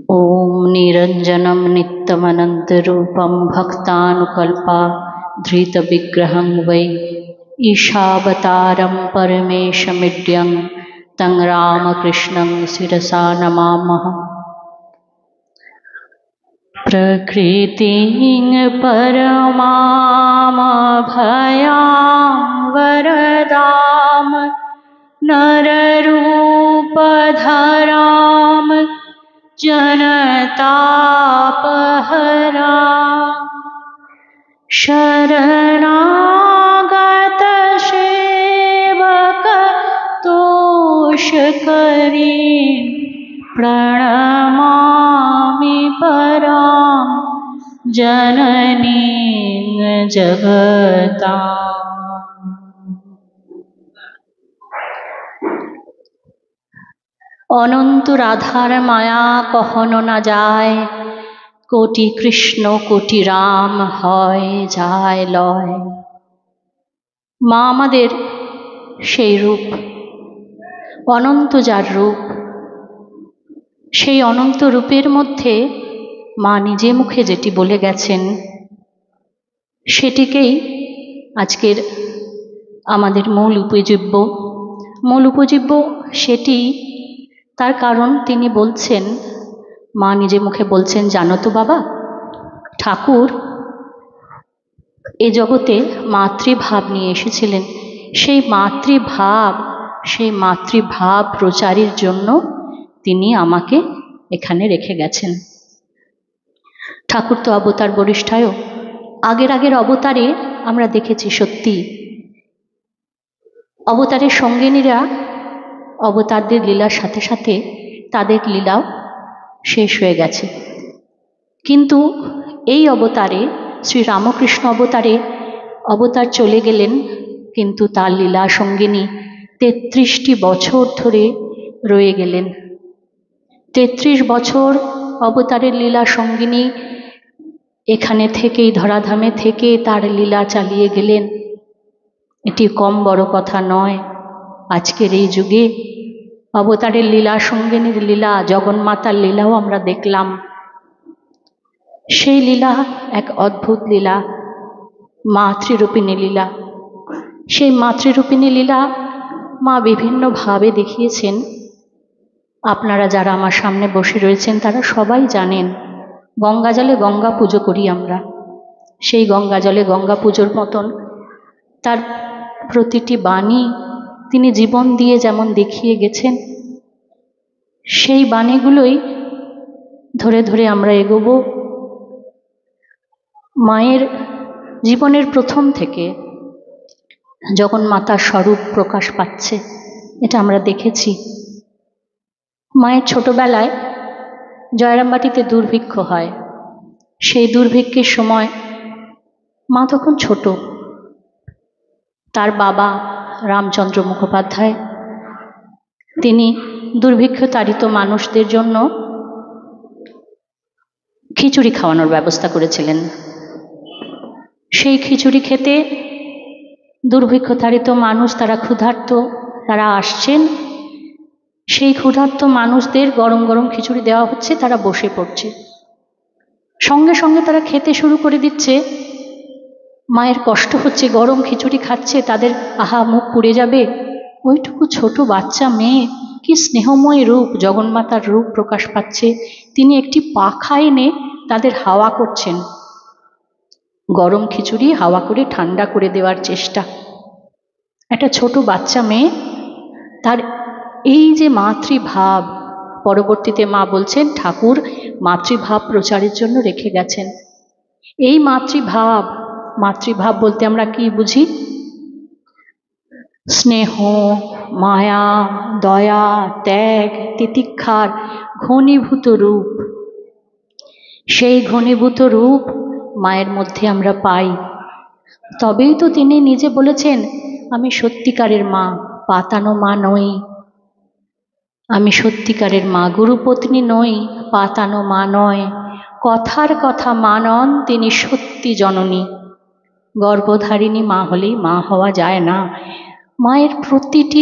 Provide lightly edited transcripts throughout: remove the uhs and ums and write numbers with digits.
ॐ निरञ्जनं नित्यमनन्तरूपं भक्तानुकल्पाधृतविग्रहं वै ईशावतारं परमेशमिड्यं तं रामकृष्णं शिरसा नमामः। प्रकृतिं परमामभयां वरदां नररूपधरां जनतापहरा शरणागत सेवक तोषकरीं प्रणमामि परां जननीं जगताम्। অনন্ত রাধার মায়া কখনো না যায়, কোটি কৃষ্ণ কোটি রাম হয় যায় লয়। মা আমাদের সেই রূপ, অনন্ত যার রূপ, সেই অনন্ত রূপের মধ্যে মা নিজে মুখে যেটি বলে গেছেন সেটিকেই আজকের আমাদের মূল উপজীব্য সেটি। তার কারণ তিনি বলছেন, মা নিজে মুখে বলছেন, জানো তো বাবা, ঠাকুর এ জগতে মাতৃভাব নিয়ে এসেছিলেন। সেই মাতৃভাব প্রচারের জন্য তিনি আমাকে এখানে রেখে গেছেন। ঠাকুর তো অবতার বরিষ্ঠায়ও, আগের অবতারে আমরা দেখেছি সত্যি অবতারের সঙ্গিনীরা অবতারদের লীলার সাথে সাথে তাদের লীলাও শেষ হয়ে গেছে। কিন্তু এই অবতারে, শ্রীরামকৃষ্ণ অবতার চলে গেলেন, কিন্তু তার লীলা সঙ্গিনী ৩৩টি বছর ধরে রয়ে গেলেন। ৩৩ বছর অবতারের লীলা সঙ্গিনী এখানে থেকেই, ধরাধামে থেকে তার লীলা চালিয়ে গেলেন। এটি কম বড় কথা নয়। আজকের এই যুগে অবতারের লীলা সঙ্গিনীর লীলা, জগন্মাতার লীলাও আমরা দেখলাম। সেই লীলা এক অদ্ভুত লীলা, মাতৃরূপিণী লীলা। সেই মাতৃরূপিণী লীলা মা বিভিন্নভাবে দেখিয়েছেন। আপনারা যারা আমার সামনে বসে রয়েছেন তারা সবাই জানেন, গঙ্গা জলে গঙ্গা পুজো করি আমরা। সেই গঙ্গা জলে গঙ্গা পুজোর মতন তার প্রতিটি বাণী তিনি জীবন দিয়ে যেমন দেখিয়ে গেছেন, সেই বাণীগুলোই ধরে ধরে আমরা এগোবো। মায়ের জীবনের প্রথম থেকে যখন মাতার স্বরূপ প্রকাশ পাচ্ছে, এটা আমরা দেখেছি। মায়ের ছোটবেলায় জয়রামবাটিতে দুর্ভিক্ষ হয়। সেই দুর্ভিক্ষের সময় মা তখন ছোট। তার বাবা রামচন্দ্র মুখোপাধ্যায় তিনি দুর্ভিক্ষ তাড়িত মানুষদের জন্য খিচুড়ি খাওয়ানোর ব্যবস্থা করেছিলেন। সেই খিচুড়ি খেতে দুর্ভিক্ষ তাড়িত মানুষ, তারা ক্ষুধার্ত, তারা আসছেন। সেই ক্ষুধার্ত মানুষদের গরম গরম খিচুড়ি দেওয়া হচ্ছে, তারা বসে পড়ছে। সঙ্গে সঙ্গে তারা খেতে শুরু করে দিচ্ছে। মায়ের কষ্ট হচ্ছে, গরম খিচুড়ি খাচ্ছে, তাদের আহা মুখ পুড়ে যাবে। ওইটুকু ছোট বাচ্চা মেয়ে, কি স্নেহময় রূপ, জগন্মাতার রূপ প্রকাশ পাচ্ছে। তিনি একটি পাখা এনে তাদের হাওয়া করছেন, গরম খিচুড়ি হাওয়া করে ঠান্ডা করে দেওয়ার চেষ্টা। একটা ছোট বাচ্চা মেয়ে, তার এই যে মাতৃভাব, পরবর্তীতে মা বলছেন ঠাকুর মাতৃভাব প্রচারের জন্য রেখে গেছেন। এই মাতৃভাব বলতে আমরা কি বুঝি? স্নেহ, মায়া, দয়া, ত্যাগ, তিতিক্ষার ঘনীভূত রূপ। সেই ঘনীভূত রূপ মায়ের মধ্যে আমরা পাই। তবেই তো তিনি নিজে বলেছেন, আমি সত্যিকারের মা, পাতানো মা নই। আমি সত্যিকারের মা, গুরুপত্নী নই, পাতানো মা নয়। কথার কথা মা নন, তিনি সত্যি জননী। গর্ভধারিণী মা হলেই মা হওয়া যায় না। মায়ের প্রতিটি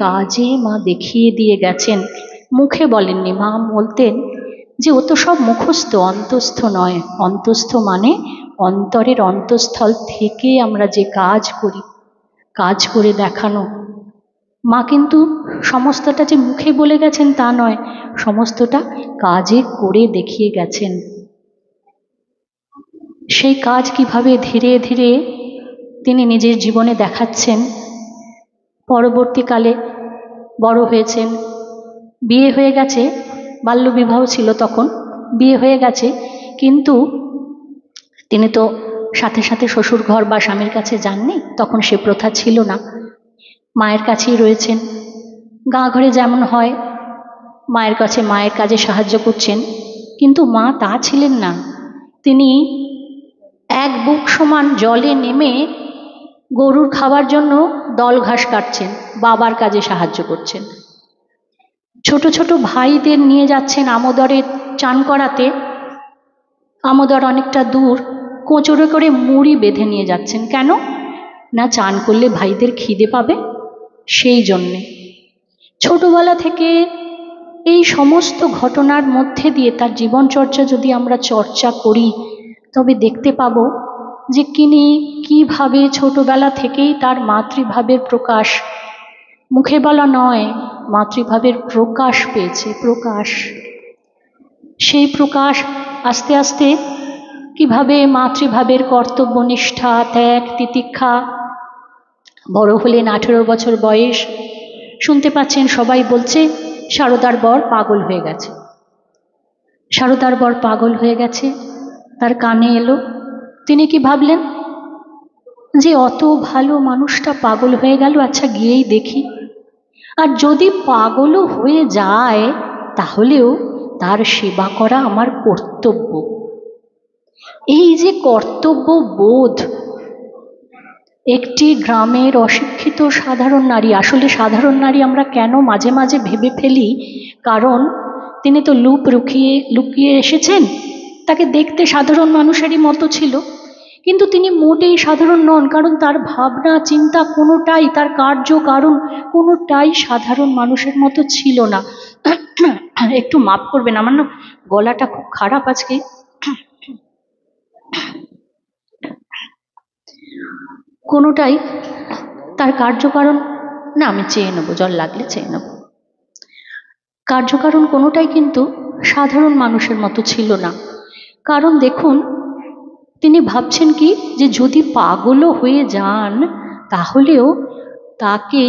কাজে মা দেখিয়ে দিয়ে গেছেন। মুখে বলেননি। মা বলতেন যে ও তো সব মুখস্থ, অন্তস্থ নয়। অন্তস্থ মানে অন্তরের অন্তঃস্থল থেকে আমরা যে কাজ করি, কাজ করে দেখানো। মা কিন্তু সমস্তটা যে মুখে বলে গেছেন তা নয়, সমস্তটা কাজে করে দেখিয়ে গেছেন। সেই কাজ কিভাবে ধীরে ধীরে তিনি নিজের জীবনে দেখাচ্ছেন। পরবর্তীকালে বড় হয়েছেন, বিয়ে হয়ে গেছে, বাল্যবিবাহ ছিল তখন, বিয়ে হয়ে গেছে, কিন্তু তিনি তো সাথে সাথে শ্বশুর ঘর বা স্বামীর কাছে যাননি, তখন সে প্রথা ছিল না। মায়ের কাছেই রয়েছেন। গাঁ ঘরে যেমন হয়, মায়ের কাছে মায়ের কাজে সাহায্য করছেন, কিন্তু মা তা ছিলেন না। তিনি এক বুক সমান জলে নেমে গরুর খাবার জন্য দল ঘাস কাটছেন, বাবার কাজে সাহায্য করছেন। ছোট ছোট ভাইদের নিয়ে যাচ্ছেন আমোদরে চান করাতে। আমোদর অনেকটা দূর, কোঁচড়ে করে মুড়ি বেঁধে নিয়ে যাচ্ছেন। কেন না, চান করলে ভাইদের খিদে পাবে, সেই জন্যে। ছোটবেলা থেকে এই সমস্ত ঘটনার মধ্যে দিয়ে তার জীবনচর্চা যদি আমরা চর্চা করি, তবে দেখতে পাব যে তিনি কিভাবে ছোটবেলা থেকেই তার মাতৃভাবের প্রকাশ, মুখে বলা নয়, মাতৃভাবের প্রকাশ পেয়েছে। প্রকাশ, সেই প্রকাশ আস্তে আস্তে কিভাবে মাতৃভাবের কর্তব্যনিষ্ঠা, ত্যাগ, তিতিক্ষা। বড় হলেন, 18 বছর বয়স, শুনতে পাচ্ছেন সবাই বলছে সারদার বর পাগল হয়ে গেছে। সারদার বর পাগল হয়ে গেছে, তার কানে এলো। তিনি কি ভাবলেন যে অত ভালো মানুষটা পাগল হয়ে গেল, আচ্ছা গিয়েই দেখি। আর যদি পাগলও হয়ে যায় তাহলেও তার সেবা করা আমার কর্তব্য। এই যে কর্তব্য বোধ, একটি গ্রামের অশিক্ষিত সাধারণ নারী, আসলে সাধারণ নারী আমরা কেন মাঝে মাঝে ভেবে ফেলি, কারণ তিনি তো লুকিয়ে এসেছেন, তাকে দেখতে সাধারণ মানুষেরই মতো ছিল, কিন্তু তিনি মোটেই সাধারণ নন, কারণ তার ভাবনা চিন্তা কোনোটাই, তার কার্যকারণ কোনোটাই সাধারণ মানুষের মতো ছিল না। একটু মাপ করবেন, আমার না গলাটা খুব খারাপ আজকে। কোনোটাই তার কার্যকারণ, না আমি চেয়ে নেবো, জল লাগলে চেয়ে নেব। কার্যকারণ কোনোটাই কিন্তু সাধারণ মানুষের মতো ছিল না। কারণ দেখুন, তিনি ভাবছেন কি, যে যদি পাগলও হয়ে যান তাহলেও তাকে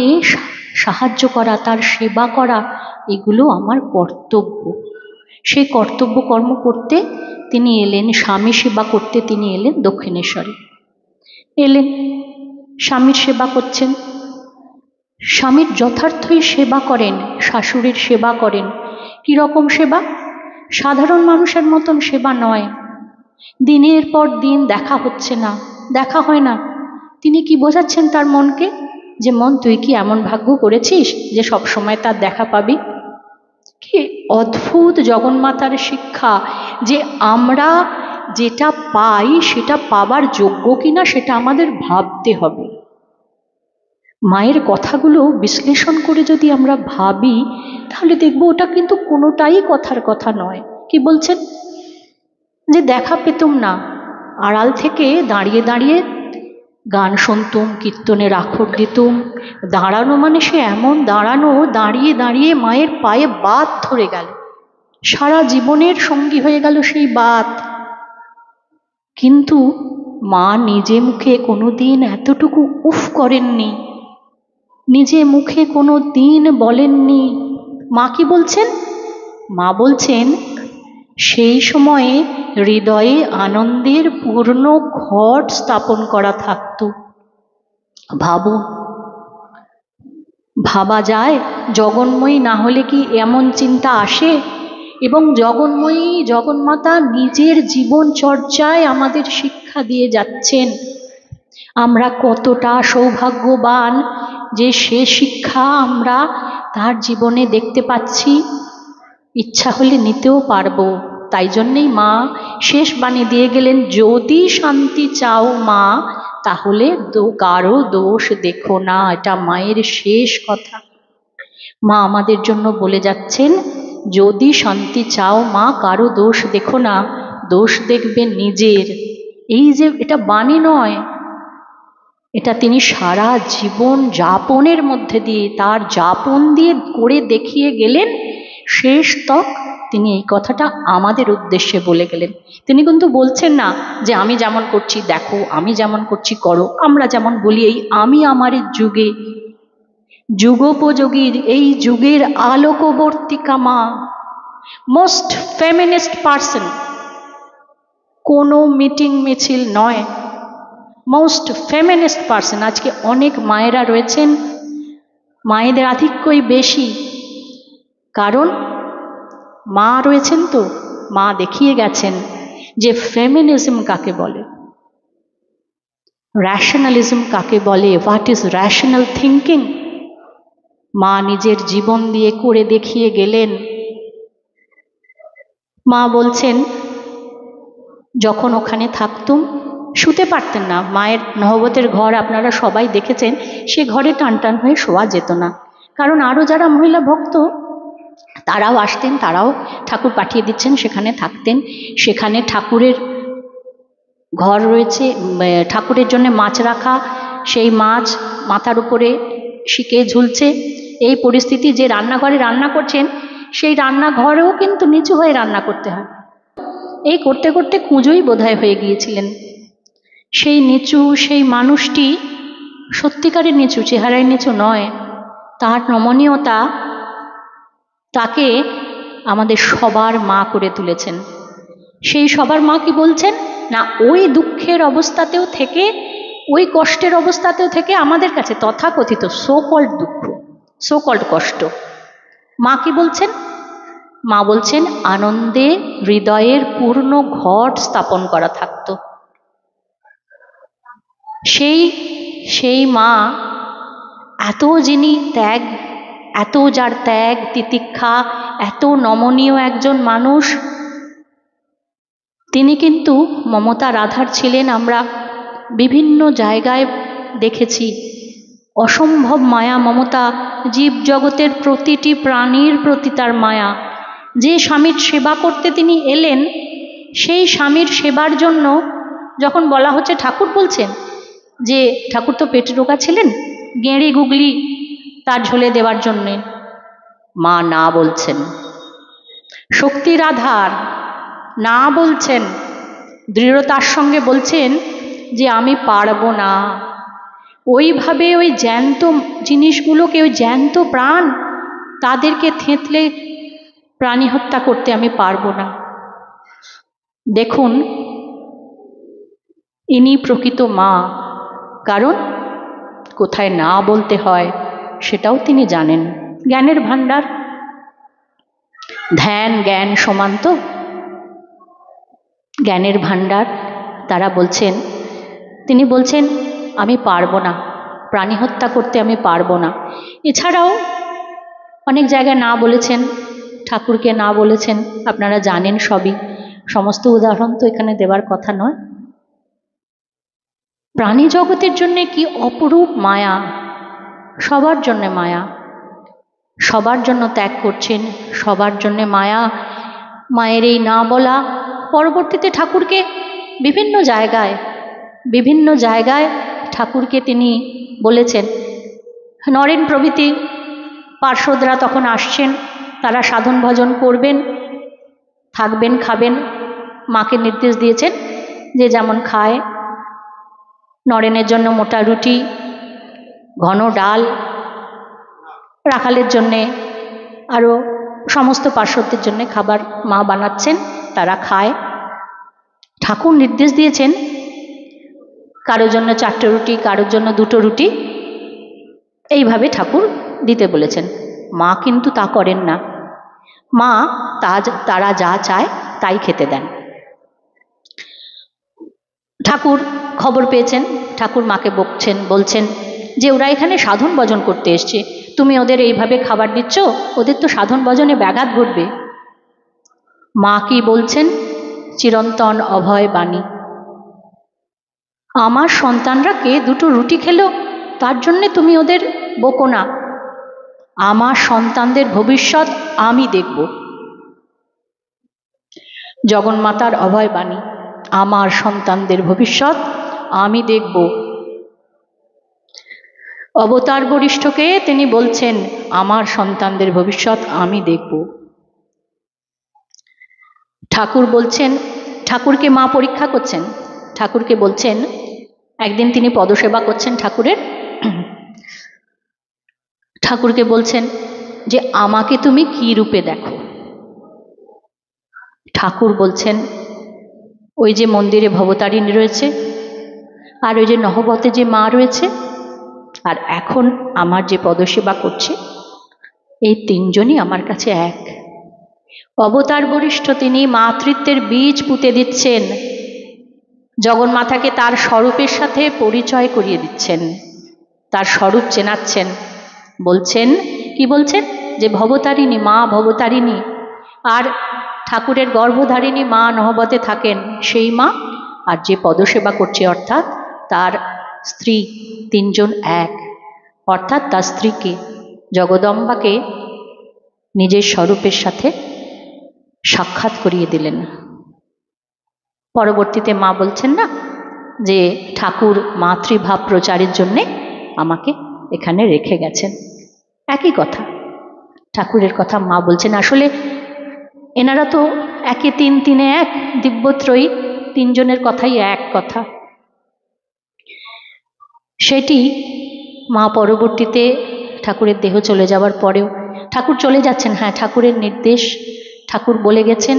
সাহায্য করা, তার সেবা করা, এগুলো আমার কর্তব্য। সেই কর্তব্য কর্ম করতে তিনি এলেন, স্বামী সেবা করতে তিনি এলেন দক্ষিণেশ্বরে। এলেন, স্বামীর সেবা করছেন। স্বামীর যথার্থই সেবা করেন, শাশুড়ির সেবা করেন। কীরকম সেবা? সাধারণ মানুষের মতন সেবা নয়। দিনের পর দিন দেখা হচ্ছে না, দেখা হয় না, তিনি কি বোঝাচ্ছেন তার মনকে, যে মন তুই কি এমন ভাগ্য করেছিস যে সব সময় তার দেখা পাবি। কি অদ্ভুত জগন্মাতার শিক্ষা, যে আমরা যেটা পাই সেটা পাবার যোগ্য কিনা সেটা আমাদের ভাবতে হবে। মায়ের কথাগুলো বিশ্লেষণ করে যদি আমরা ভাবি তাহলে দেখব ওটা কিন্তু কোনোটাই কথার কথা নয়। কি বলছেন, যে দেখা পেতুম না, আড়াল থেকে দাঁড়িয়ে দাঁড়িয়ে গান শুনতুম, কীর্তনের আখর দিতুম। দাঁড়ানো মানে সে এমন দাঁড়ানো, দাঁড়িয়ে দাঁড়িয়ে মায়ের পায়ে বাত ধরে গেল, সারা জীবনের সঙ্গী হয়ে গেল সেই বাত। কিন্তু মা নিজে মুখে কোনো দিন এতটুকু উফ করেননি, নিজে মুখে কোনো দিন বলেননি। মা কি বলছেন? মা বলছেন সেই সময়ে হৃদয়ে আনন্দের পূর্ণ ঘট স্থাপন করা থাকত। ভাবুন, ভাবা যায় জগন্ময়ী না হলে কি এমন চিন্তা আসে? এবং জগন্ময়ী জগন্মাতা নিজের জীবন চর্চায় আমাদের শিক্ষা দিয়ে যাচ্ছেন। আমরা কতটা সৌভাগ্যবান যে সে শিক্ষা আমরা তার জীবনে দেখতে পাচ্ছি, ইচ্ছা হলে নিতেও পারবো। তাই জন্যেই মা শেষ বাণী দিয়ে গেলেন, যদি শান্তি চাও মা তাহলে কারো দোষ দেখো না। এটা মায়ের শেষ কথা। মা আমাদের জন্য বলে যাচ্ছেন, যদি শান্তি চাও মা, কারো দোষ দেখো না, দোষ দেখবে নিজের। এই যে এটা বাণী নয়, এটা তিনি সারা জীবন যাপনের মধ্যে দিয়ে, তার যাপন দিয়ে করে দেখিয়ে গেলেন। শেষ তক তিনি এই কথাটা আমাদের উদ্দেশ্যে বলে গেলেন। তিনি কিন্তু বলছেন না যে আমি যেমন করছি দেখো, আমি যেমন করছি করো। আমরা যেমন বলি এই আমি আমার যুগে, যুগোপযোগীর এই যুগের আলোকবর্তিকা মা, মোস্ট ফেমিনিস্ট পার্সন, কোনো মিটিং মিছিল নয়, মোস্ট ফেমিনিস্ট পার্সন। আজকে অনেক মায়েরা রয়েছেন, মায়েদের আধিক্যই বেশি, কারণ মা রয়েছেন তো, মা দেখিয়ে গেছেন যে ফেমিনিজম কাকে বলে, র্যাশনালিজম কাকে বলে, হোয়াট ইজ র্যাশনাল থিঙ্কিং। মা নিজের জীবন দিয়ে করে দেখিয়ে গেলেন। মা বলছেন, যখন ওখানে থাকতুম শুতে পারতেন না, মায়ের নহবতের ঘর আপনারা সবাই দেখেছেন, সে ঘরে টান টান হয়ে শোয়া যেত না, কারণ আরও যারা মহিলা ভক্ত তারাও আসতেন, তারাও ঠাকুর পাঠিয়ে দিচ্ছেন, সেখানে থাকতেন। সেখানে ঠাকুরের ঘর রয়েছে, ঠাকুরের জন্য মাছ রাখা, সেই মাছ মাথার উপরে শিকে ঝুলছে। এই পরিস্থিতি, যে রান্নাঘরে রান্না করছেন সেই রান্নাঘরেও কিন্তু নিচু হয়ে রান্না করতে হয়। এই করতে করতে কুঁজোই বোধহয় হয়ে গিয়েছিলেন। সেই নিচু, সেই মানুষটি সত্যিকারের নিচু, চেহারায় নিচু নয়, তার নমনীয়তা তাকে আমাদের সবার মা করে তুলেছেন। সেই সবার মা কি বলছেন না, ওই দুঃখের অবস্থাতেও থেকে, ওই কষ্টের অবস্থাতেও থেকে আমাদের কাছে তথাকথিত সো কল্ড দুঃখ, সো কল্ড কষ্ট, মা কি বলছেন? মা বলছেন আনন্দে হৃদয়ের পূর্ণ ঘট স্থাপন করা থাকতো। সেই মা, এত যিনি ত্যাগ, এত যার ত্যাগ তিতিক্ষা, এত নমনীয় একজন মানুষ, তিনি কিন্তু মমতার আধার ছিলেন। আমরা বিভিন্ন জায়গায় দেখেছি অসম্ভব মায়া মমতা, জীবজগতের প্রতিটি প্রাণীর প্রতি তার মায়া। যে স্বামীর সেবা করতে তিনি এলেন, সেই স্বামীর সেবার জন্য যখন বলা হচ্ছে, ঠাকুর বলছেন যে ঠাকুর তো পেটে রোগা ছিলেন, গেঁড়ি গুগলি তার ঝোলে দেওয়ার জন্যে, মা না বলছেন। শক্তির আধার না বলছেন, দৃঢ়তার সঙ্গে বলছেন যে আমি পারবো না। ওইভাবে ওই জ্যান্ত জিনিসগুলোকে, ওই জ্যান্ত প্রাণ, তাদেরকে থেঁতলে প্রাণী হত্যা করতে আমি পারবো না। দেখুন, ইনি প্রকৃত মা, কারণ কোথায় না বলতে হয় সেটাও তিনি জানেন। জ্ঞানের ভাণ্ডার, ধ্যান জ্ঞান সমান তো, জ্ঞানের ভাণ্ডার। তারা বলছেন, তিনি বলছেন আমি পারবো না, প্রাণী হত্যা করতে আমি পারবো না। এছাড়াও অনেক জায়গায় না বলেছেন, ঠাকুরকে না বলেছেন, আপনারা জানেন সবই, সমস্ত উদাহরণ তো এখানে দেওয়ার কথা নয়। প্রাণী জগতের জন্যে কি অপরূপ মায়া, সবার জন্যে মায়া, সবার জন্য ত্যাগ করছেন, সবার জন্যে মায়া। মায়ের এই না বলা, পরবর্তীতে ঠাকুরকে বিভিন্ন জায়গায় ঠাকুরকে তিনি বলেছেন। নরেন প্রভৃতি পার্শ্বদরা তখন আসছেন, তারা সাধন ভজন করবেন, থাকবেন, খাবেন। মাকে নির্দেশ দিয়েছেন যে যেমন খায়, নরেনের জন্য মোটা রুটি, ঘন ডাল, রাখালের জন্যে আরও সমস্ত পার্শ্বদের জন্য খাবার মা বানাচ্ছেন, তারা খায়। ঠাকুর নির্দেশ দিয়েছেন কারোর জন্য 4টে রুটি, কারোর জন্য 2টো রুটি, এইভাবে ঠাকুর দিতে বলেছেন। মা কিন্তু তা করেন না, মা তারা যা চায় তাই খেতে দেন। ঠাকুর খবর পেয়েছেন, ঠাকুর মাকে বকছেন, বলছেন যে ওরা এখানে সাধন ভজন করতে এসছে, তুমি ওদের এইভাবে খাবার দিচ্ছ, ওদের তো সাধন ভজনে ব্যাঘাত ঘটবে। মা কি বলছেন? চিরন্তন অভয় বাণী, আমার সন্তানরা কে 2টো রুটি খেলো, তার জন্যে তুমি ওদের বকো না। আমার সন্তানদের ভবিষ্যৎ আমি দেখব। জগন্মাতার অভয় বাণী, আমার সন্তানদের ভবিষ্যৎ আমি দেখব। অবতার বরিষ্ঠকে তিনি বলছেন আমার সন্তানদের ভবিষ্যৎ আমি দেখব। ঠাকুর বলছেন, ঠাকুরকে মা পরীক্ষা করছেন, ঠাকুরকে বলছেন, একদিন তিনি পদসেবা করছেন ঠাকুরের, ঠাকুরকে বলছেন যে আমাকে তুমি কি রূপে দেখো? ঠাকুর বলছেন ওই যে মন্দিরে ভবতারিণী রয়েছে, আর ওই যে নহবতে যে মা রয়েছে, আর এখন আমার যে পদসেবা করছে, এই তিনজনই আমার কাছে এক। অবতার বরিষ্ঠ তিনি মাতৃত্বের বীজ পুঁতে দিচ্ছেন, জগন্মাতাকে তার স্বরূপের সাথে পরিচয় করিয়ে দিচ্ছেন, তার স্বরূপ চেনাচ্ছেন। বলছেন কি বলছেন? যে ভবতারিণী মা, ভবতারিণী আর ঠাকুরের গর্ভধারিণী মা নহবতে থাকেন সেই মা, আর যে পদসেবা করছে অর্থাৎ তার স্ত্রী, তিনজন এক। অর্থাৎ তার স্ত্রীকে, জগদম্বাকে নিজের স্বরূপের সাথে সাক্ষাৎ করিয়ে দিলেন। পরবর্তীতে মা বলছেন না যে ঠাকুর মাতৃভাব প্রচারের জন্যে আমাকে এখানে রেখে গেছেন, একই কথা ঠাকুরের কথা মা বলছেন। আসলে এনারা তো একে তিন, তিনে এক, দিব্যত্রয়ী, তিনজনের কথাই এক কথা। সেটি মা পরবর্তীতে ঠাকুরের দেহ চলে যাওয়ার পরেও, ঠাকুর চলে যাচ্ছেন, হ্যাঁ ঠাকুরের নির্দেশ, ঠাকুর বলে গেছেন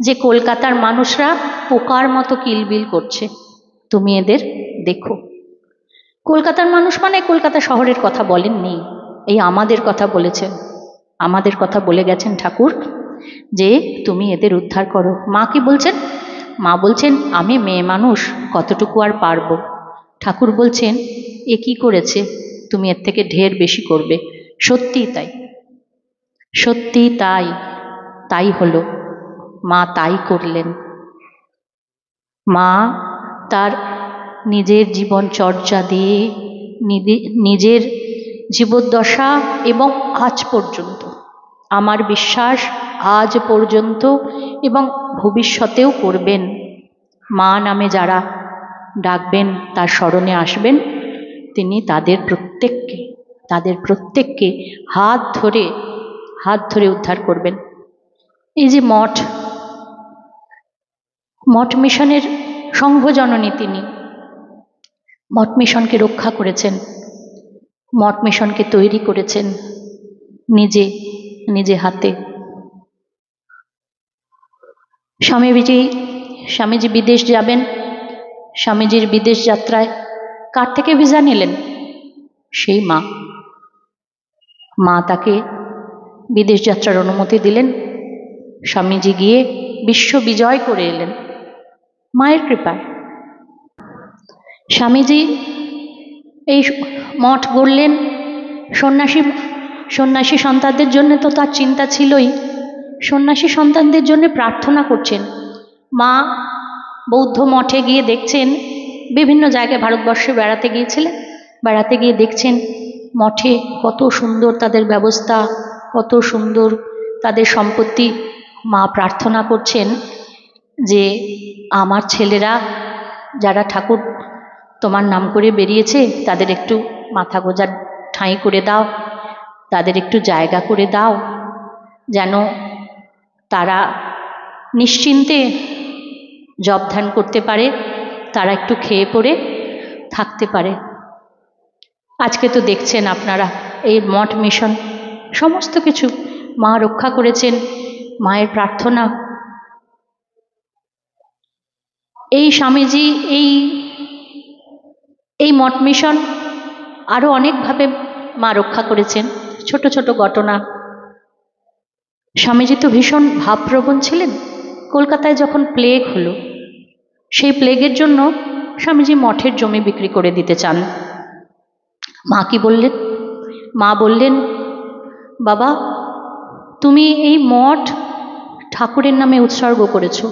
যে কলকাতার মানুষরা পোকার মতো কিলবিল করছে, তুমি এদের দেখো। কলকাতার মানুষ মানে কলকাতা শহরের কথা বলেননি, এই আমাদের কথা বলেছেন, আমাদের কথা বলে গেছেন ঠাকুর যে তুমি এদের উদ্ধার করো। মা কি বলছেন? মা বলছেন আমি মেয়ে মানুষ, কতটুকু আর পারবো। ঠাকুর বলছেন এ কি করেছে, তুমি এর থেকে ঢের বেশি করবে। সত্যিই তাই, সত্যিই তাই, তাই হলো। মা তাই করলেন। মা তার নিজের জীবন চর্চা দিয়ে, নিজের জীবদ্দশা এবং আজ পর্যন্ত, আমার বিশ্বাস আজ পর্যন্ত এবং ভবিষ্যতেও করবেন। মা নামে যারা ডাকবেন, তার স্মরণে আসবেন, তিনি তাদের প্রত্যেককে হাত ধরে উদ্ধার করবেন। এই যে মঠ মিশনের সংঘজননী, তিনি মঠ মিশনকে রক্ষা করেছেন, মঠ মিশনকে তৈরি করেছেন নিজে হাতে। স্বামীজি বিদেশ যাবেন, স্বামীজির বিদেশ যাত্রায় কার থেকে ভিসা নিলেন? সেই মা তাকে বিদেশ যাত্রার অনুমতি দিলেন। স্বামীজি গিয়ে বিশ্ব বিজয় করে এলেন মায়ের কৃপায়। স্বামীজি এই মঠ গড়লেন, সন্ন্যাসী সন্তানদের জন্য তো তার চিন্তা ছিলই, সন্ন্যাসী সন্তানদের জন্য প্রার্থনা করছেন। মা বৌদ্ধ মঠে গিয়ে দেখছেন, বিভিন্ন জায়গায় ভারতবর্ষে বেড়াতে গিয়েছিলেন, বেড়াতে গিয়ে দেখছেন মঠে কত সুন্দর তাদের ব্যবস্থা, কত সুন্দর তাদের সম্পত্তি। মা প্রার্থনা করছেন যে আমার ছেলেরা যারা ঠাকুর তোমার নাম করে বেরিয়েছে, তাদের একটু মাথা গোঁজার ঠাঁই করে দাও, তাদের একটু জায়গা করে দাও, যেন তারা নিশ্চিন্তে জপ ধ্যান করতে পারে, তারা একটু খেয়ে পড়ে থাকতে পারে। আজকে তো দেখছেন আপনারা এই মঠ মিশন সমস্ত কিছু মা রক্ষা করেছেন, মায়ের প্রার্থনা। এই স্বামীজি এই মঠ মিশন আরও অনেকভাবে মা রক্ষা করেছেন। ছোট ছোট ঘটনা, স্বামীজি তো ভীষণ ভাবপ্রবণ ছিলেন। কলকাতায় যখন প্লেগ হলো, সেই প্লেগের জন্য স্বামীজি মঠের জমি বিক্রি করে দিতে চান। মা কি বললেন? মা বললেন, বাবা তুমি এই মঠ ঠাকুরের নামে উৎসর্গ করেছো,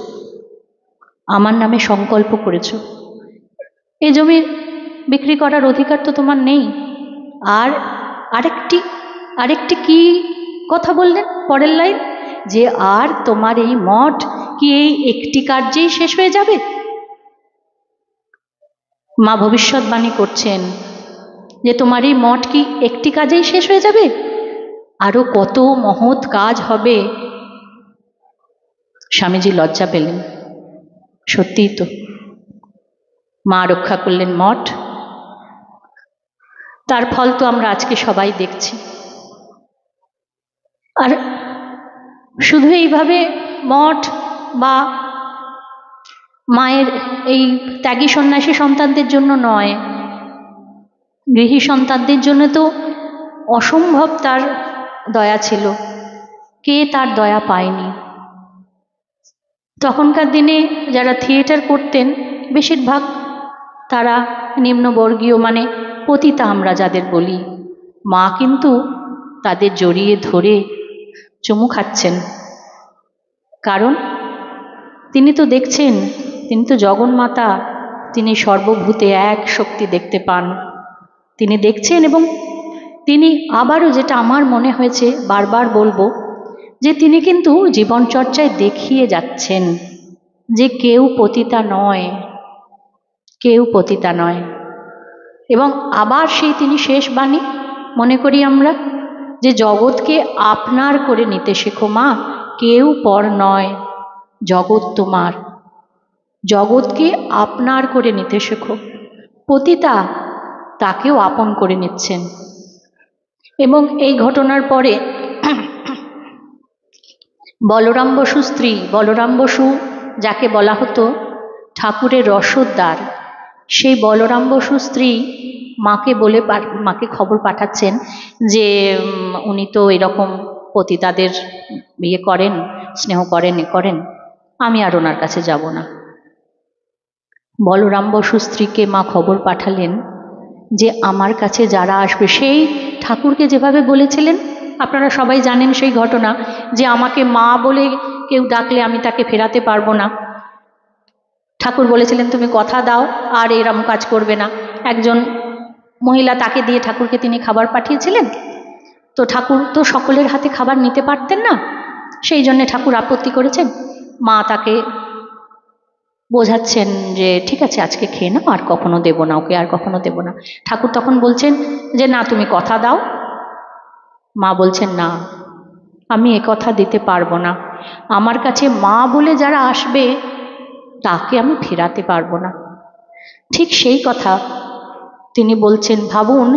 আমার নামে সংকল্প করেছো, এই জমি বিক্রি করার অধিকার তো তোমার নেই। আর আরেকটি কি কথা বললেন পরের লাইন, যে আর তোমার এই মঠ কি এই একটি কার্যেই শেষ হয়ে যাবে? মা ভবিষ্যৎবাণী করছেন যে তোমার এই মঠ কি একটি কাজেই শেষ হয়ে যাবে? আরো কত মহৎ কাজ হবে। স্বামীজি লজ্জা পেলেন, সত্যিই তো মা রক্ষা করলেন মঠ, তার ফল তো আমরা আজকে সবাই দেখছি। আর শুধু এইভাবে মঠ বা মায়ের এই ত্যাগী সন্ন্যাসী সন্তানদের জন্য নয়, গৃহী সন্তানদের জন্য তো অসম্ভব তার দয়া ছিল। কে তার দয়া পায়নি? তখনকার দিনে যারা থিয়েটার করতেন বেশিরভাগ তারা নিম্নবর্গীয়, মানে পতিতা আমরা যাদের বলি। মা কিন্তু তাদের জড়িয়ে ধরে চুমু খাচ্ছেন, কারণ তিনি তো দেখছেন, তিনি তো জগন্মাতা, তিনি সর্বভূতে এক শক্তি দেখতে পান, তিনি দেখছেন। এবং তিনি আবারও, যেটা আমার মনে হয়েছে বারবার বলবো, যে তিনি কিন্তু জীবনচর্চায় দেখিয়ে যাচ্ছেন যে কেউ পতিতা নয়, কেউ পতিতা নয়। এবং আবার সেই তিনি শেষ বাণী মনে করি আমরা, যে জগৎকে আপনার করে নিতে শেখো মা, কেউ পর নয়, জগৎ তোমার। জগৎকে আপনার করে নিতে শেখো। পতিতা তাকেও আপন করে নিচ্ছেন। এবং এই ঘটনার পরে বলরাম বসু স্ত্রী, বলরাম বসু যাকে বলা হতো ঠাকুরের রসদদার, সেই বলরাম বসু স্ত্রী মাকে খবর পাঠাচ্ছেন যে উনি তো এরকম পতিতাদের ইয়ে করেন, স্নেহ করেন, করেন, আমি আর ওনার কাছে যাব না। বলরাম বসু স্ত্রীকে মা খবর পাঠালেন যে আমার কাছে যারা আসবে, সেই ঠাকুরকে যেভাবে বলেছিলেন, আপনারা সবাই জানেন সেই ঘটনা, যে আমাকে মা বলে কেউ ডাকলে আমি তাকে ফেরাতে পারবো না। ঠাকুর বলেছিলেন তুমি কথা দাও আর এরম কাজ করবে না। একজন মহিলা, তাকে দিয়ে ঠাকুরকে তিনি খাবার পাঠিয়েছিলেন। তো ঠাকুর তো সকলের হাতে খাবার নিতে পারতেন না, সেই জন্যে ঠাকুর আপত্তি করেছেন। মা তাকে বোঝাচ্ছেন যে ঠিক আছে আজকে খেয়ে নাও, আর কখনো দেবো না ওকে, আর কখনো দেবো না। ঠাকুর তখন বলছেন যে না তুমি কথা দাও। মা বলছেন না, আমি কথা দিতে পারবো না, আমার কাছে মা বলে যারা আসবে তাকে আমি ফেরাতে পারবো না। ঠিক সেই কথা তিনি বলছেন। ভাবুন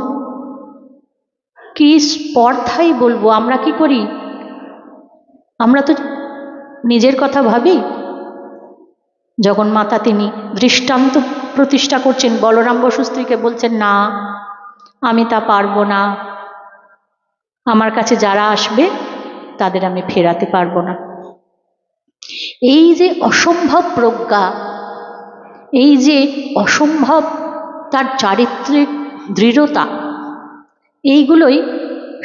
কি স্পর্ধাই বলবো, আমরা কি করি, আমরা তো নিজের কথা ভাবি। জগন্মাতা তিনি দৃষ্টান্ত প্রতিষ্ঠা করছেন, বলরাম বসু স্ত্রীকে বলছেন না আমি তা পারবো না, আমার কাছে যারা আসবে তাদের আমি ফেরাতে পারবো না। এই যে অসম্ভব প্রজ্ঞা, এই যে অসম্ভব তার চারিত্রিক দৃঢ়তা, এইগুলোই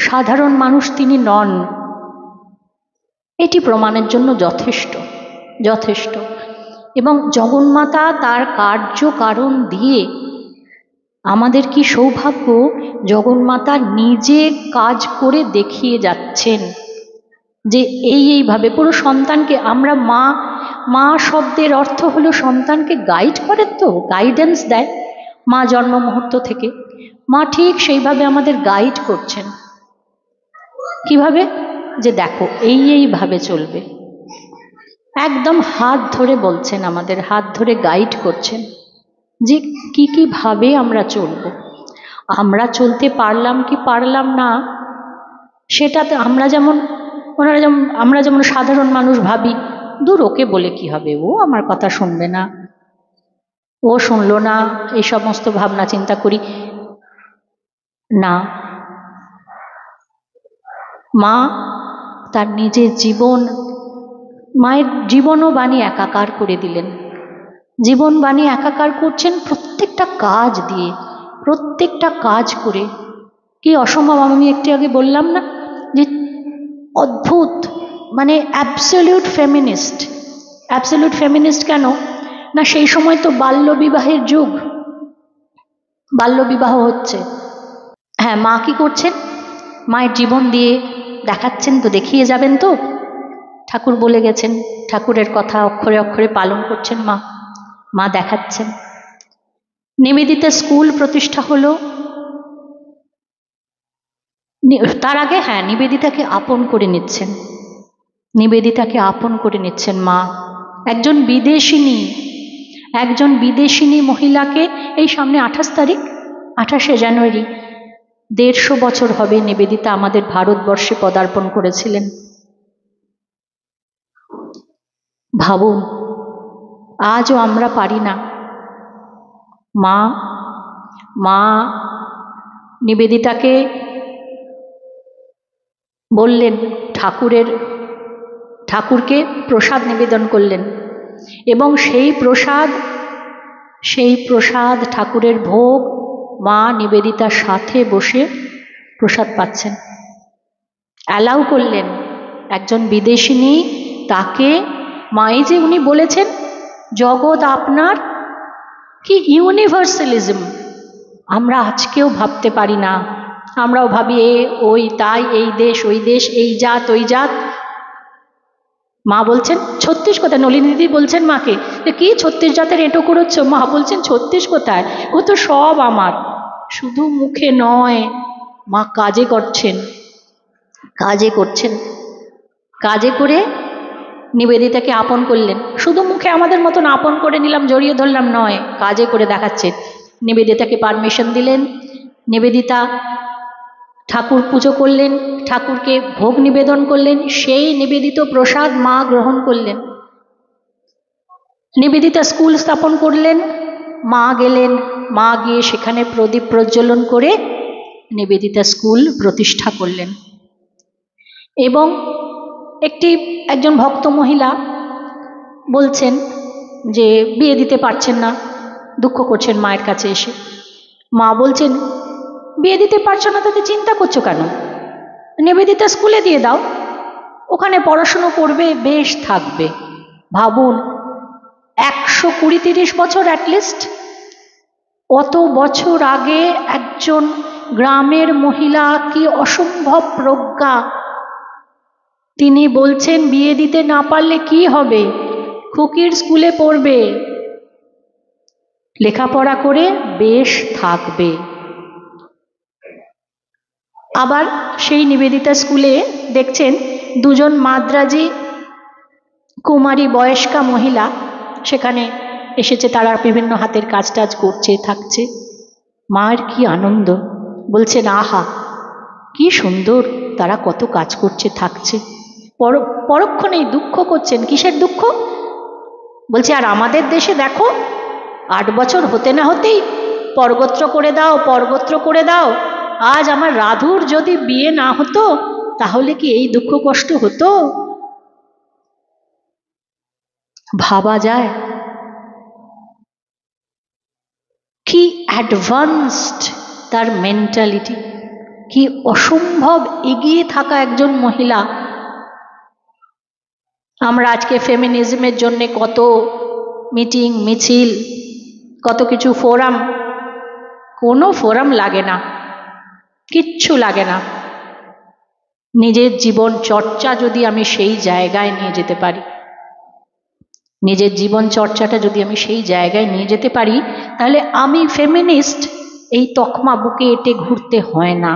সাধারণ মানুষ তিনি নন, এটি প্রমাণের জন্য যথেষ্ট, যথেষ্ট। এবং জগন্মাতা তার কার্যকারণ দিয়ে, আমাদের কি সৌভাগ্য, জগন্মাতা নিজে কাজ করে দেখিয়ে যাচ্ছেন যে এইভাবে পুরো সন্তানকে, আমরা মা, মা শব্দের অর্থ হলো সন্তানকে গাইড করেন, তো গাইডেন্স দেয় মা জন্ম মুহূর্ত থেকে। মা ঠিক সেইভাবে আমাদের গাইড করছেন। কিভাবে? যে দেখো এইভাবে চলবে, একদম হাত ধরে বলছেন, আমাদের হাত ধরে গাইড করছেন যে কিভাবে আমরা চলব। আমরা চলতে পারলাম কি পারলাম না সেটাতে আমরা যেমন, ওনারা যেমন, আমরা যেমন সাধারণ মানুষ ভাবি দূর ওকে বলে কি হবে, ও আমার কথা শুনবে না, ও শুনলো না, এই সমস্ত ভাবনা চিন্তা করি না। মা তার নিজের জীবন, মায়ের জীবনও বাণী একাকার করে দিলেন, জীবন বাণী একাকার করছেন প্রত্যেকটা কাজ দিয়ে, প্রত্যেকটা কাজ করে। কি অসম্ভব, আমি একটু আগে বললাম না যে অদ্ভুত, মানে অ্যাবসলিউট ফেমিনিস্ট। অ্যাবসলিউট ফেমিনিস্ট কেন না, সেই সময় তো বাল্যবিবাহের যুগ, বাল্যবিবাহ হচ্ছে। হ্যাঁ, মা কি করছেন, মায়ের জীবন দিয়ে দেখাচ্ছেন তো, দেখিয়ে যাবেন তো। ঠাকুর বলে গেছেন, ঠাকুরের কথা অক্ষরে অক্ষরে পালন করছেন মা। মা দেখাচ্ছেন। নিবেদিতা স্কুল প্রতিষ্ঠা হলো। তার আগে হ্যাঁ, নিবেদিতাকে আপন করে নিচ্ছেন, নিবেদিতাকে আপন করে নিচ্ছেন মা। একজন বিদেশিনী মহিলাকে, এই সামনে 28 তারিখ, 28শে জানুয়ারি 150 বছর হবে নিবেদিতা আমাদের ভারতবর্ষে পদার্পণ করেছিলেন। ভাবুন, আজও আমরা পারি না। মা নিবেদিতাকে বললেন, ঠাকুরকে প্রসাদ নিবেদন করলেন, এবং সেই প্রসাদ ঠাকুরের ভোগ মা নিবেদিতার সাথে বসে প্রসাদ পাচ্ছেন। অ্যালাউ করলেন একজন বিদেশিনী, তাকে মাই যে উনি বলেছেন জগৎ আপনার, কি ইউনিভার্সালিজম! আমরা আজকেও ভাবতে পারি না। আমরাও ভাবি ওই তাই, এই দেশ ওই দেশ, এই জাত ওই জাত। মা বলছেন 36 কোথায়? নলিনী দিদি বলছেন মাকে যে কি 36 জাতের এঁটো করেছ? মা বলছেন 36 কোথায়, ও তো সব আমার। শুধু মুখে নয়, মা কাজে করে নিবেদিতাকে আপন করলেন। শুধু মুখে আমাদের মতন আপন করে নিলাম, জড়িয়ে ধরলাম নয়, কাজে করে দেখাচ্ছেন। নিবেদিতাকে পারমিশন দিলেন। নিবেদিতা ঠাকুর পুজো করলেন, ঠাকুরকে ভোগ নিবেদন করলেন, সেই নিবেদিত প্রসাদ মা গ্রহণ করলেন। নিবেদিতা স্কুল স্থাপন করলেন, মা গেলেন, মা গিয়ে সেখানে প্রদীপ প্রজ্বলন করে নিবেদিতা স্কুল প্রতিষ্ঠা করলেন। এবং একজন ভক্ত মহিলা বলছেন যে বিয়ে দিতে পারছেন না, দুঃখ করছেন মায়ের কাছে এসে। মা বলছেন, বিয়ে দিতে পারছো না তাতে চিন্তা করছো কেন? নিবেদিতা স্কুলে দিয়ে দাও, ওখানে পড়াশুনো করবে, বেশ থাকবে। ভাবুন, 120-30 বছর অ্যাটলিস্ট, অত বছর আগে একজন গ্রামের মহিলা, কি অসম্ভব প্রজ্ঞা! তিনি বলছেন বিয়ে দিতে না পারলে কি হবে, খুকির স্কুলে পড়বে, লেখাপড়া করে বেশ থাকবে। আবার সেই নিবেদিতা স্কুলে দেখছেন দুজন মাদ্রাজি কুমারী বয়স্কা মহিলা সেখানে এসেছে, তারা বিভিন্ন হাতের কাজ টাজ করছে, থাকছে। মার কি আনন্দ! বলছেন আহা কি সুন্দর, তারা কত কাজ করছে, থাকছে। পরক্ষণেই দুঃখ করছেন। কিসের দুঃখ? বলছে আর আমাদের দেশে দেখো, 8 বছর হতে না হতেই পরগোত্র করে দাও। আজ আমার রাধুর যদি বিয়ে না হতো তাহলে কি এই দুঃখ কষ্ট হতো? ভাবা যায় কি অ্যাডভান্সড তার মেন্টালিটি, কি অসম্ভব এগিয়ে থাকা একজন মহিলা। আমরা আজকে ফেমিনিজমের জন্য কত মিটিং মিছিল, কত কিছু ফোরাম, কোনো ফোরাম লাগে না, কিচ্ছু লাগে না। নিজের জীবন চর্চা যদি আমি সেই জায়গায় নিয়ে যেতে পারি, নিজের জীবন চর্চাটা যদি আমি সেই জায়গায় নিয়ে যেতে পারি, তাহলে আমি ফেমিনিস্ট এই তকমা বুকে এঁটে ঘুরতে হয় না।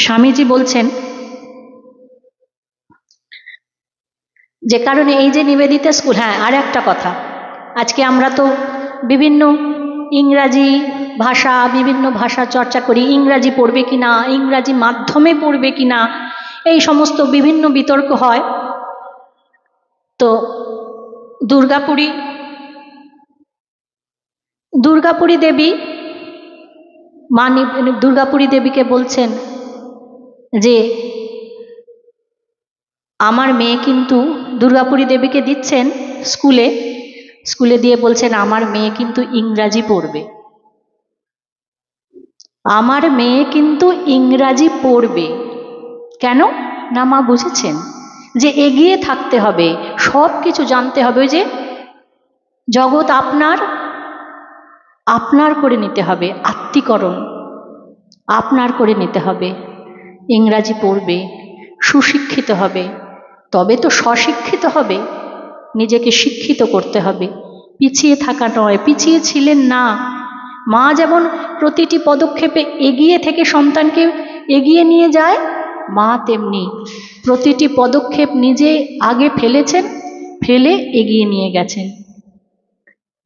স্বামীজি বলছেন যে কারণে এই যে নিবেদিতা স্কুল। হ্যাঁ, আর একটা কথা, আজকে আমরা তো বিভিন্ন ইংরাজি ভাষা, বিভিন্ন ভাষা চর্চা করি, ইংরাজি পড়বে কিনা, ইংরাজি মাধ্যমে পড়বে কিনা, এই সমস্ত বিভিন্ন বিতর্ক হয়। তো দুর্গাপুরী দেবী, দুর্গাপুরী দেবীকে বলছেন যে আমার মেয়ে কিন্তু, দুর্গাপুরী দেবীকে দিচ্ছেন স্কুলে দিয়ে বলছেন আমার মেয়ে কিন্তু ইংরাজি পড়বে, আমার মেয়ে কিন্তু ইংরাজি পড়বে। কেন না মা বুঝেছেন যে এগিয়ে থাকতে হবে, সব কিছু জানতে হবে, ওই যে জগৎ আপনার করে নিতে হবে, আত্মীকরণ। আপনার করে নিতে হবে, ইংরাজি পড়বে, সুশিক্ষিত হবে, তবে তো স্বশিক্ষিত হবে, নিজেকে শিক্ষিত করতে হবে, পিছিয়ে থাকা নয়। পিছিয়ে ছিলেন না। মা যেমন প্রতিটি পদক্ষেপে এগিয়ে থেকে সন্তানকে এগিয়ে নিয়ে যায়, মা তেমনি প্রতিটি পদক্ষেপ নিজে আগে ফেলেছেন, ফেলে এগিয়ে নিয়ে গেছেন।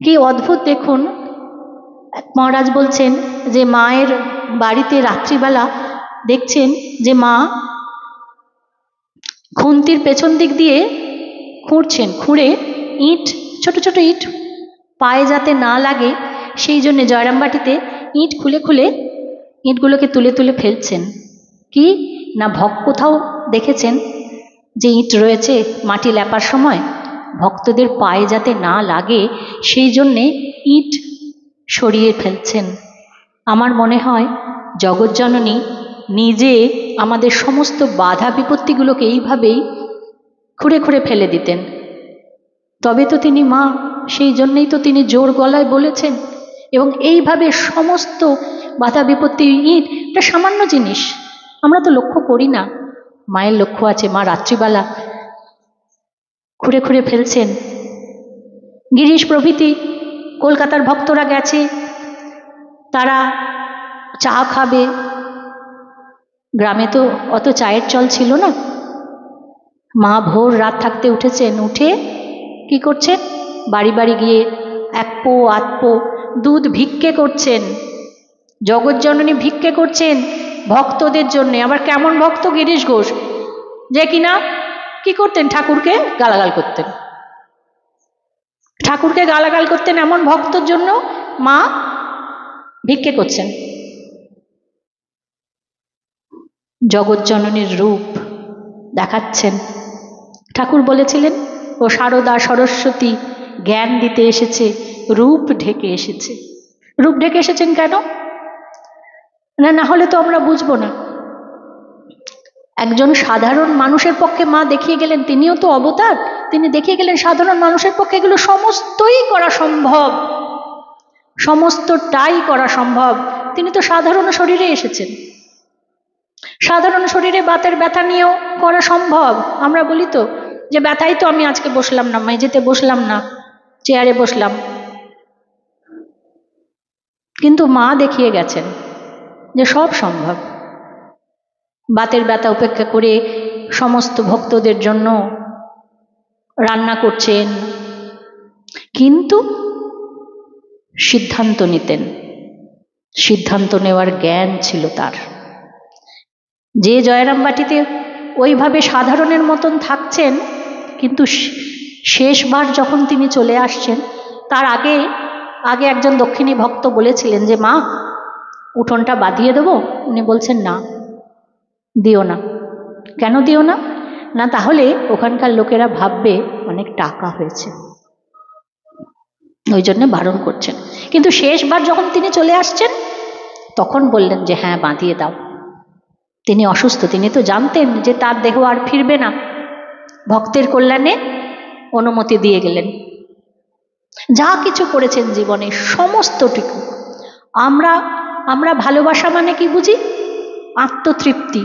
কি অদ্ভুত দেখুন, মহারাজ বলছেন যে মায়ের বাড়িতে রাত্রিবেলা দেখছেন যে মা খুন্তির পেছন দিক দিয়ে খুঁড়ছেন, খুঁড়ে ইট, ছোট ছোট ইট পায়ে যাতে না লাগে সেই জন্য জয়রামবাটিতে ইট খুলে খুলে ইটগুলোকে তুলে তুলে ফেলছেন। কি না কোথাও দেখেছেন যে ইট রয়েছে মাটি লেপার সময় ভক্তদের পায়ে যাতে না লাগে সেই জন্যে ইট সরিয়ে ফেলছেন। আমার মনে হয় জগৎজননী নিজে আমাদের সমস্ত বাধা বিপত্তিগুলোকে এইভাবেই খুঁড়ে খুঁড়ে ফেলে দিতেন। তবে তো তিনি মা, সেই জন্যই তো তিনি জোর গলায় বলেছেন। এবং এইভাবে সমস্ত বাধা বিপত্তি, ইট একটা সামান্য জিনিস, আমরা তো লক্ষ্য করি না। মায়ের লক্ষ্য আছে, মা রাত্রিবেলা খুঁড়ে খুঁড়ে ফেলছেন। গিরিশ প্রভৃতি কলকাতার ভক্তরা গেছে, তারা চা খাবে, গ্রামে তো অত চায়ের চল ছিল না। মা ভোর রাত থাকতে উঠেছেন, উঠে কি করছেন, বাড়ি বাড়ি গিয়ে 1 পো 8 পো দুধ ভিক্ষে করছেন। জগৎজননী ভিক্ষে করছেন ভক্তদের জন্যে। আবার কেমন ভক্ত গিরিশ ঘোষ, যে কিনা কি করতেন, ঠাকুরকে গালাগাল করতেন। ঠাকুরকে গালাগাল করতেন, এমন ভক্তর জন্য মা ভিক্ষে করছেন। জগৎজননীর রূপ দেখাচ্ছেন। ঠাকুর বলেছিলেন, ও সারদা সরস্বতী জ্ঞান দিতে এসেছে, রূপ ঢেকে এসেছে। রূপ ঢেকে এসেছেন কেন? না হলে তো আমরা বুঝবো না। একজন সাধারণ মানুষের পক্ষে মা দেখিয়ে গেলেন, তিনিও তো অবতার, তিনি দেখিয়ে গেলেন সাধারণ মানুষের পক্ষে এগুলো সমস্তই করা সম্ভব, সমস্তটাই করা সম্ভব। তিনি তো সাধারণ শরীরে এসেছেন, সাধারণ শরীরে বাতের ব্যথা নিয়েও করা সম্ভব। আমরা বলি তো যে ব্যথাই তো আমি আজকে বসলাম না, মেঝেতে বসলাম না, চেয়ারে বসলাম, কিন্তু মা দেখিয়ে গেছেন যে সব সম্ভব। বাতের ব্যথা উপেক্ষা করে সমস্ত ভক্তদের জন্য রান্না করছেন, কিন্তু সিদ্ধান্ত নিতেন, সিদ্ধান্ত নেওয়ার জ্ঞান ছিল তার। যে জয়রামবাটিতে ওইভাবে সাধারণের মতন থাকছেন, কিন্তু শেষবার যখন তিনি চলে আসছেন তার আগে একজন দক্ষিণী ভক্ত বলেছিলেন যে মা উঠোনটা বাঁধিয়ে দেবো। উনি বলছেন না, দিও না। কেন দিও না? না তাহলে ওখানকার লোকেরা ভাববে অনেক টাকা হয়েছে, ওই জন্য বারণ করছেন। কিন্তু শেষবার যখন তিনি চলে আসছেন তখন বললেন যে হ্যাঁ বাঁধিয়ে দাও। তিনি অসুস্থ, তিনি তো জানতেন যে তার দেহ আর ফিরবে না, ভক্তের কল্যাণে অনুমতি দিয়ে গেলেন। যা কিছু করেছেন জীবনে সমস্তটুকু। আমরা ভালোবাসা মানে কি বুঝি? আত্মতৃপ্তি।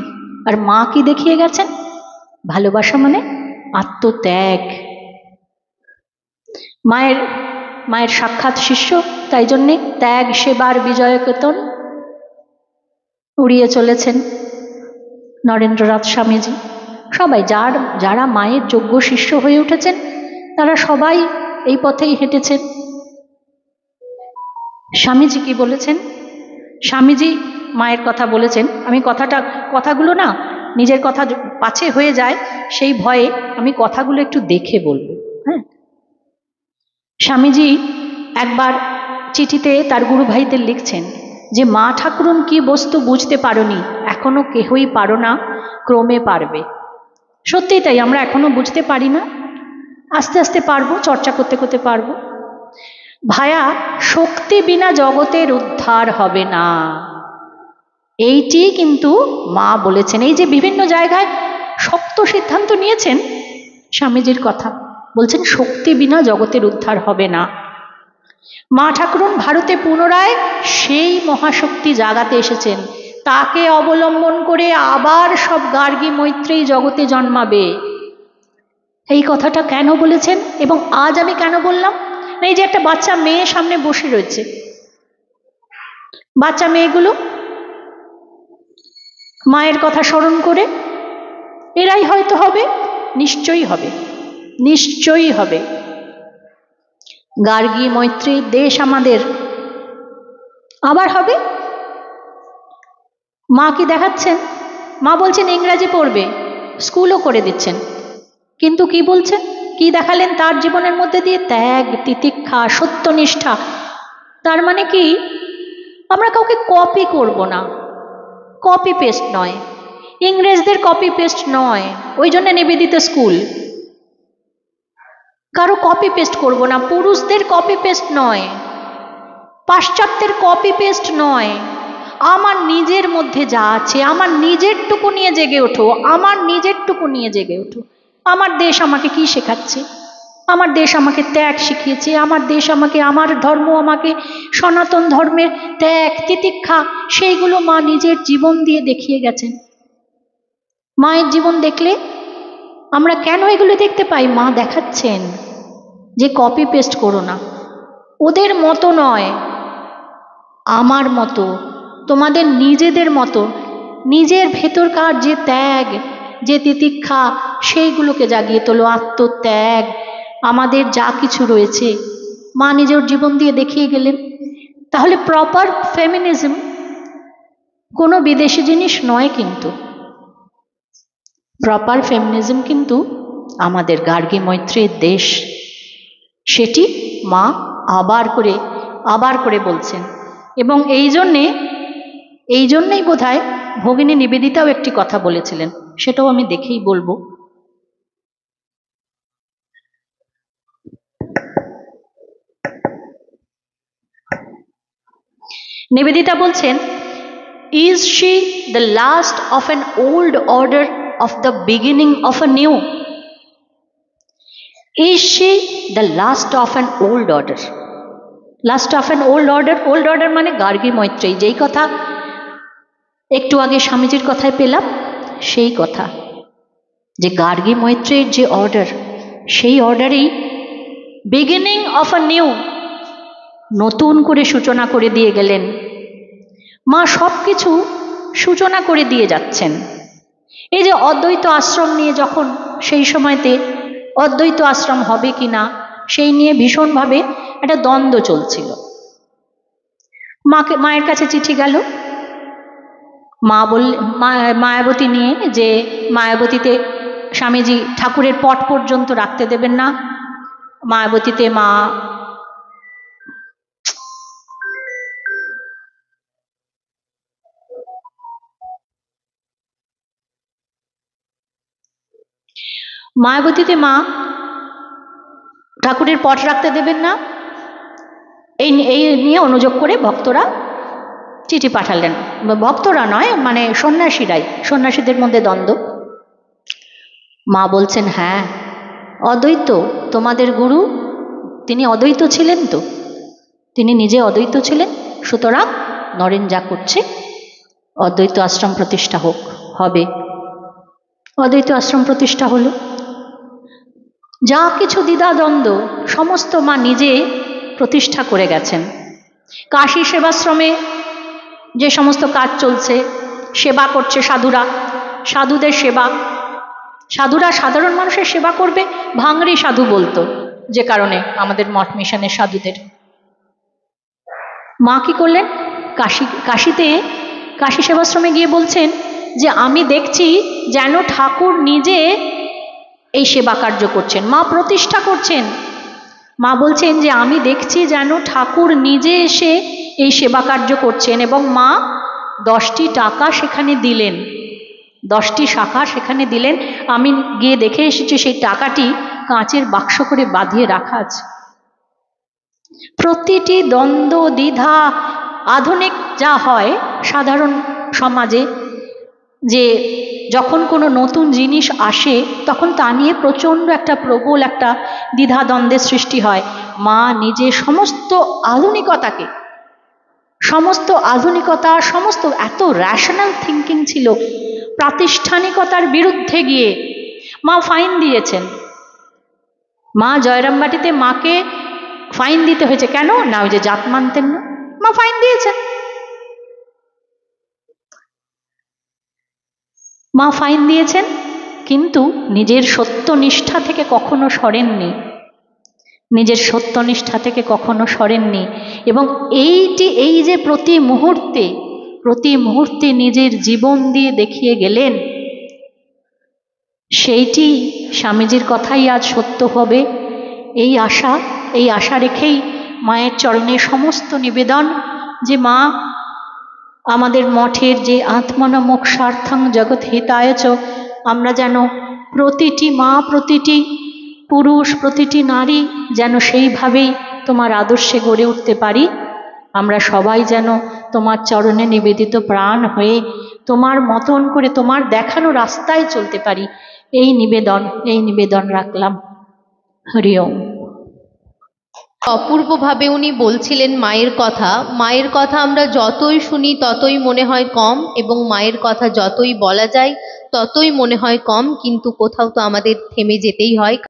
আর মা কি দেখিয়ে গেছেন? ভালোবাসা মানে আত্মত্যাগ। মায়ের সাক্ষাৎ শিষ্য, তাই জন্যে ত্যাগ সেবার বিজয় কেতন উড়িয়ে চলেছেন নরেন্দ্রনাথ স্বামীজি। সবাই যারা মায়ের যোগ্য শিষ্য হয়ে উঠেছেন তারা সবাই এই পথেই হেঁটেছেন। স্বামীজি কি বলেছেন? স্বামীজি মায়ের কথা বলেছেন। আমি কথাগুলো না নিজের কথা পাছে হয়ে যায় সেই ভয়ে আমি কথাগুলো একটু দেখে বলবো। হ্যাঁ, স্বামীজি একবার চিঠিতে তার গুরু ভাইদের লিখছেন যে মা ঠাকুরুন কি বস্তু বুঝতে পারোনি, এখনো কেহই পারো না, ক্রমে পারবে। সত্যিই তাই, আমরা এখনো বুঝতে পারি না, আস্তে আস্তে পারবো, চর্চা করতে করতে পারবো। ভায়া, শক্তি বিনা জগতের উদ্ধার হবে না, এইটি কিন্তু মা বলেছেন। এই যে বিভিন্ন জায়গায় শক্ত সিদ্ধান্ত নিয়েছেন স্বামীজির কথা বলছেন, শক্তি বিনা জগতের উদ্ধার হবে না। মা ঠাকুরুন ভারতে পুনরায় সেই মহাশক্তি জাগাতে এসেছেন, তাকে অবলম্বন করে আবার সব গার্গী মৈত্রেয়ী জগতে জন্মাবে। এই কথাটা কেন বলেছেন এবং আজ আমি কেন বললাম? এই যে একটা বাচ্চা মেয়ে সামনে বসে রয়েছে, বাচ্চা মেয়েগুলো মায়ের কথা স্মরণ করে এরাই হয়তো হবে, নিশ্চয়ই হবে, নিশ্চয়ই হবে। গার্গী মৈত্রেয়ীর দেশ আমাদের আবার হবে। মা কি দেখাচ্ছেন? মা বলছেন ইংরাজি পড়বে, স্কুলও করে দিচ্ছেন, কিন্তু কি বলছেন, কি দেখালেন তার জীবনের মধ্যে দিয়ে? ত্যাগ, তিতিক্ষা, সত্যনিষ্ঠা। তার মানে কি, আমরা কাউকে কপি করব না, কপি পেস্ট নয়, ইংরেজদের কপি পেস্ট নয়, ওই জন্য নিবেদিতা স্কুল। কারো কপি পেস্ট করব না, পুরুষদের কপি পেস্ট নয়, পাশ্চাত্যের কপি পেস্ট নয়। আমার নিজের মধ্যে যা আছে, আমার নিজেরটুকু নিয়ে জেগে ওঠো, আমার নিজেরটুকু নিয়ে জেগে ওঠো। আমার দেশ আমাকে কি শেখাচ্ছে? আমার দেশ আমাকে ত্যাগ শিখিয়েছে, আমার দেশ আমাকে, আমার ধর্ম আমাকে সনাতন ধর্মের ত্যাগ, তিতিক্ষা, সেইগুলো মা নিজের জীবন দিয়ে দেখিয়ে গেছেন। মায়ের জীবন দেখলে আমরা কেন এগুলো দেখতে পাই? মা দেখাচ্ছেন যে কপি পেস্ট করো না, ওদের মতো নয়, আমার মতো, তোমাদের নিজেদের মতো, নিজের ভেতরকার যে ত্যাগ, যে তিতিক্ষা, সেইগুলোকে জাগিয়ে তোলো। আত্মত্যাগ, আমাদের যা কিছু রয়েছে মা নিজের জীবন দিয়ে দেখিয়ে গেলেন। তাহলে প্রপার ফেমিনিজম কোনো বিদেশি জিনিস নয়, কিন্তু প্রপার ফেমিনিজম কিন্তু আমাদের গার্গী মৈত্রেয়ীর দেশ, সেটি মা আবার করে বলছেন। এবং এই জন্যেই বোধহয় ভগিনী নিবেদিতাও একটি কথা বলেছিলেন, সেটাও আমি দেখেই বলবো। নিবেদিতা বলছেন, is she the last of an old order of the beginning of a new? Is she the last of an old order? Last of an old order, old order মানে গার্গী মৈত্রেয়ী, যেই কথা একটু আগে স্বামীজির কথায় পেলাম, সেই কথা যে গার্গী মৈত্রেয়ীর যে অর্ডার, সেই অর্ডারেই বিগিনিং অফ আ নিউ, নতুন করে সূচনা করে দিয়ে গেলেন। মা সব কিছু সূচনা করে দিয়ে যাচ্ছেন। এই যে অদ্বৈত আশ্রম নিয়ে যখন সেই সময়তে অদ্বৈত আশ্রম হবে কি না সেই নিয়ে ভীষণভাবে একটা দ্বন্দ্ব চলছিল। মায়ের কাছে চিঠি গেল, মা বললে মায়াবতী নিয়ে, যে মায়াবতীতে স্বামীজি ঠাকুরের পট পর্যন্ত রাখতে দেবেন না। মায়াবতীতে মা ঠাকুরের পট রাখতে দেবেন না, এই নিয়ে অনুযোগ করে ভক্তরা চিঠি পাঠালেন। ভক্তরা নয়, মানে সন্ন্যাসীদের মধ্যে দ্বন্দ্ব। মা বলছেন, হ্যাঁ অদ্বৈত তোমাদের গুরু, তিনি অদ্বৈত ছিলেন, তো তিনি নিজে অদ্বৈত ছিলেন, সুতরাং নরেন যা করছে অদ্বৈত আশ্রম প্রতিষ্ঠা হবে। অদ্বৈত আশ্রম প্রতিষ্ঠা হলো। যা কিছু দ্বিধাদ্বন্দ্ব সমস্ত মা নিজে প্রতিষ্ঠা করে গেছেন। কাশী সেবাশ্রমে যে সমস্ত কাজ চলছে, সেবা করছে সাধুরা, সাধুদের সেবা, সাধুরা সাধারণ মানুষের সেবা করবে, ভাঙড়ি সাধু বলতো, যে কারণে আমাদের মঠ মিশনের সাধুদের। মা কি করলেন, কাশী সেবাশ্রমে গিয়ে বলছেন যে আমি দেখছি যেন ঠাকুর নিজে এই সেবা কার্য করছেন, মা প্রতিষ্ঠা করছেন। মা বলছেন যে আমি দেখছি যেন ঠাকুর নিজে এসে এই সেবা কার্য করছেন। এবং মা 10টি টাকা সেখানে দিলেন, 10টি শাখা সেখানে দিলেন। আমি গিয়ে দেখে এসেছি সেই টাকাটি কাঁচের বাক্স করে বাঁধিয়ে রাখা আছে। প্রতিটি দ্বন্দ্ব, দ্বিধা, আধুনিক যা হয় সাধারণ সমাজে, যে যখন কোনো নতুন জিনিস আসে তখন তা নিয়ে প্রচণ্ড একটা প্রবল একটা দ্বিধাদ্বন্দ্বের সৃষ্টি হয়। মা নিজে সমস্ত আধুনিকতাকে সমস্ত আধুনিকতা, সমস্ত এত র্যাশনাল থিঙ্কিং ছিল, প্রাতিষ্ঠানিকতার বিরুদ্ধে গিয়ে মা ফাইন দিয়েছেন। মা জয়রামবাটিতে মাকে ফাইন দিতে হয়েছে কেন না, ওই যে জাত মানতেন না, মা ফাইন দিয়েছেন। মা ফাইন দিয়েছেন, কিন্তু নিজের সত্যনিষ্ঠা থেকে কখনো সরেননি, নিজের সত্যনিষ্ঠা থেকে কখনো সরেননি। এবং এই যে প্রতি মুহূর্তে নিজের জীবন দিয়ে দেখিয়ে গেলেন, সেইটি স্বামীজির কথাই আজ সত্য হবে, এই আশা রেখেই মায়ের চরণে সমস্ত নিবেদন যে মা আমাদের মঠের যে আত্মনা মোক্ষার্থং জগৎ হিতায়চ, আমরা যেন প্রতিটি মা, প্রতিটি পুরুষ, প্রতিটি নারী যেন সেইভাবেই তোমার আদর্শে গড়ে উঠতে পারি। আমরা সবাই যেন তোমার চরণে নিবেদিত প্রাণ হয়ে তোমার মতন করে তোমার দেখানো রাস্তায় চলতে পারি, এই নিবেদন রাখলাম। হরি ওম। অপূর্বভাবে উনি বলছিলেন মায়ের কথা আমরা যতই শুনি ততই মনে হয় কম, এবং মায়ের কথা যতই বলা যায় ততই মনে হয় কম, কিন্তু কোথাও তো আমাদের থেমে যেতেই হয়।